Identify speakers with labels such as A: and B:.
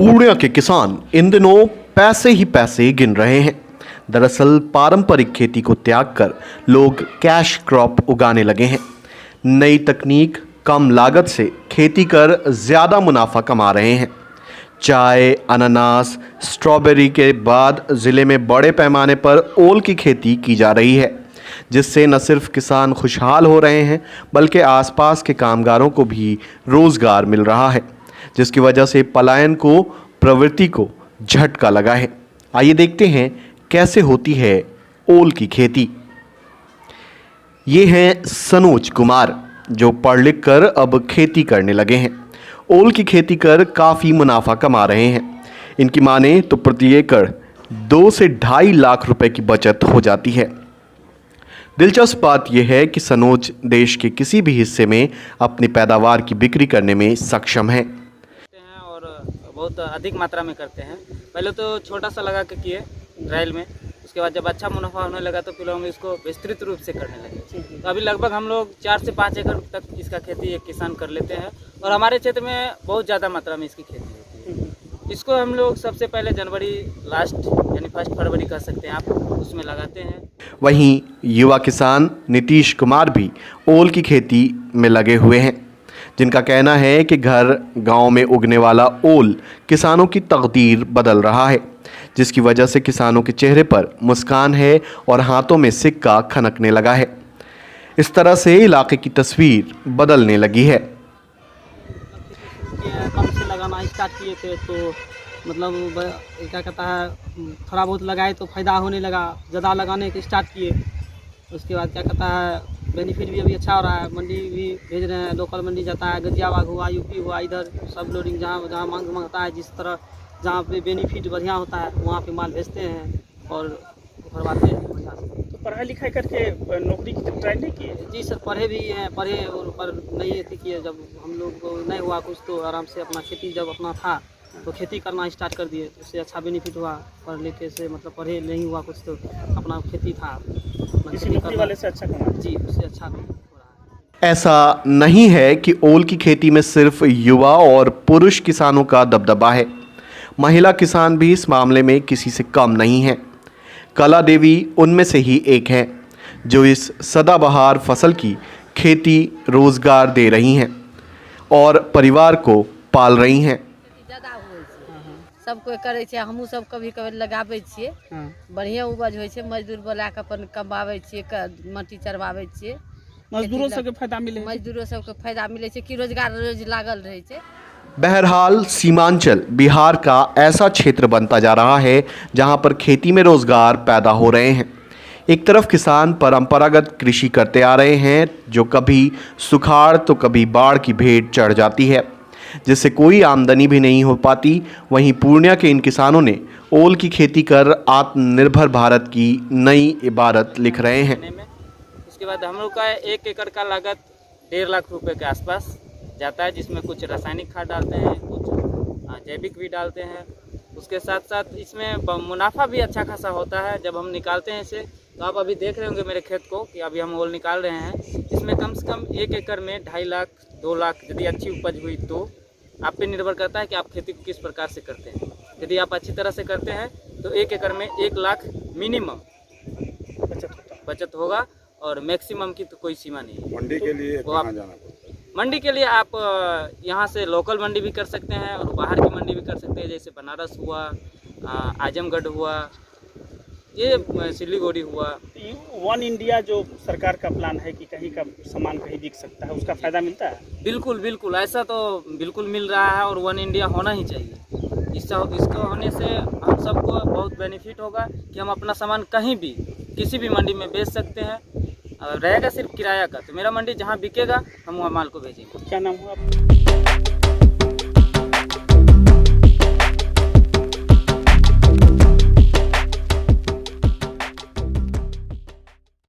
A: पूर्णिया के किसान इन दिनों पैसे ही पैसे गिन रहे हैं। दरअसल पारंपरिक खेती को त्याग कर लोग कैश क्रॉप उगाने लगे हैं। नई तकनीक, कम लागत से खेती कर ज़्यादा मुनाफा कमा रहे हैं। चाय, अनानास, स्ट्रॉबेरी के बाद ज़िले में बड़े पैमाने पर ओल की खेती की जा रही है, जिससे न सिर्फ किसान खुशहाल हो रहे हैं बल्कि आसपास के कामगारों को भी रोज़गार मिल रहा है, जिसकी वजह से पलायन को प्रवृत्ति को झटका लगा है। आइए देखते हैं कैसे होती है ओल की खेती। ये हैं सनोज कुमार, जो पढ़ लिख कर अब खेती करने लगे हैं। ओल की खेती कर काफ़ी मुनाफा कमा रहे हैं। इनकी माने तो प्रति एकड़ 2 से 2.5 लाख रुपए की बचत हो जाती है। दिलचस्प बात यह है कि सनोज देश के किसी भी हिस्से में अपनी पैदावार की बिक्री करने में सक्षम है
B: और बहुत अधिक मात्रा में करते हैं। पहले तो छोटा सा लगा के किए ट्रायल में, उसके बाद जब अच्छा मुनाफा होने लगा तो फिर हम इसको विस्तृत रूप से करने लगे। तो अभी लगभग हम लोग 4 से 5 एकड़ तक इसका खेती एक किसान कर लेते हैं और हमारे क्षेत्र में बहुत ज़्यादा मात्रा में इसकी खेती होती है। इसको हम लोग सबसे पहले जनवरी लास्ट यानी 1 फरवरी कह सकते हैं आप, उसमें लगाते हैं।
A: वहीं युवा किसान नीतीश कुमार भी ओल की खेती में लगे हुए हैं, जिनका कहना है कि घर गांव में उगने वाला ओल किसानों की तकदीर बदल रहा है, जिसकी वजह से किसानों के चेहरे पर मुस्कान है और हाथों में सिक्का खनकने लगा है। इस तरह से इलाके की तस्वीर बदलने लगी है।
C: कम से लगाना स्टार्ट किए थे तो मतलब क्या कहता है, थोड़ा बहुत लगाए तो फ़ायदा होने लगा। ज़्यादा लगाने के स्टार्ट किए, उसके बाद क्या कहता है, बेनिफिट भी अभी अच्छा हो रहा है। मंडी भी भेज रहे हैं, लोकल मंडी जाता है, गाजियाबाद हुआ, यूपी हुआ, इधर सब लोडिंग जहाँ जहाँ मांगता है, जिस तरह जहाँ पे बेनिफिट बढ़िया होता है वहाँ पे माल भेजते हैं और भरवाते हैं बढ़िया से।
D: तो पढ़ाई लिखाई करके नौकरी की ट्राई नहीं की?
C: जी सर, पढ़े भी हैं, पढ़े और पर नहीं थी किए। जब हम लोग को नहीं हुआ कुछ तो आराम से अपना खेती जब अपना था तो खेती करना स्टार्ट कर दिए, तो उससे अच्छा बेनिफिट हुआ। पढ़ लिखे से मतलब पढ़े नहीं हुआ कुछ तो अपना खेती था,
D: किसी नौकरी वाले से अच्छा कमा
C: जी, उससे अच्छा भी हो रहा है।
A: ऐसा नहीं है कि ओल की खेती में सिर्फ युवा और पुरुष किसानों का दबदबा है। महिला किसान भी इस मामले में किसी से कम नहीं हैं। कला देवी उनमें से ही एक हैं, जो इस सदाबहार फसल की खेती रोजगार दे रही हैं और परिवार को पाल रही हैं।
E: ज़्यादा होइ छै, सब कोई करै छै, हमहूँ सब कभी कभी लगाबै छियै। बढ़िया उपज होइ छै, मजदूर बोला के अपन कमाबै छियै, मट्टी चरवाबै छियै।
D: मजदूरों सबके फायदा मिले?
E: मजदूरों सबके फायदा मिले छै कि रोजगार रोज लागल रहै छै।
A: बहरहाल सीमांचल बिहार का ऐसा क्षेत्र बनता जा रहा है जहां पर खेती में रोजगार पैदा हो रहे हैं। एक तरफ किसान परंपरागत कृषि करते आ रहे हैं, जो कभी सुखाड़ तो कभी बाढ़ की भेंट चढ़ जाती है, जिससे कोई आमदनी भी नहीं हो पाती। वहीं पूर्णिया के इन किसानों ने ओल की खेती कर आत्मनिर्भर भारत की नई इबारत लिख रहे हैं।
B: उसके बाद हम लोग का 1 एकड़ का लागत 1.5 लाख रुपए के आसपास जाता है, जिसमें कुछ रासायनिक खाद डालते हैं, कुछ जैविक भी डालते हैं। उसके साथ साथ इसमें मुनाफा भी अच्छा खासा होता है। जब हम निकालते हैं इसे, तो आप अभी देख रहे होंगे मेरे खेत को कि अभी हम ओल निकाल रहे हैं। इसमें कम से कम 1 एकड़ में 2.5 लाख 2 लाख यदि अच्छी उपज हुई तो आप पे निर्भर करता है कि आप खेती को किस प्रकार से करते हैं। यदि आप अच्छी तरह से करते हैं तो 1 एकड़ में 1 लाख मिनिमम बचत होगा और मैक्सिमम की तो कोई सीमा नहीं है।
F: मंडी के लिए कहाँ जाना पड़ता है?
B: मंडी के लिए आप यहाँ से लोकल मंडी भी कर सकते हैं और बाहर की मंडी भी कर सकते हैं, जैसे बनारस हुआ, आजमगढ़ हुआ, ये सिलीगुड़ी हुआ।
D: वन इंडिया जो सरकार का प्लान है कि कहीं का सामान कहीं बिक सकता है, उसका फायदा मिलता है?
B: बिल्कुल बिल्कुल, ऐसा तो बिल्कुल मिल रहा है और वन इंडिया होना ही चाहिए। इसको होने से हम सबको बहुत बेनिफिट होगा कि हम अपना सामान कहीं भी किसी भी मंडी में बेच सकते हैं। रहेगा सिर्फ किराया का, तो मेरा मंडी जहाँ बिकेगा हम वहाँ माल को भेजेंगे।
D: क्या नाम हुआ आपका?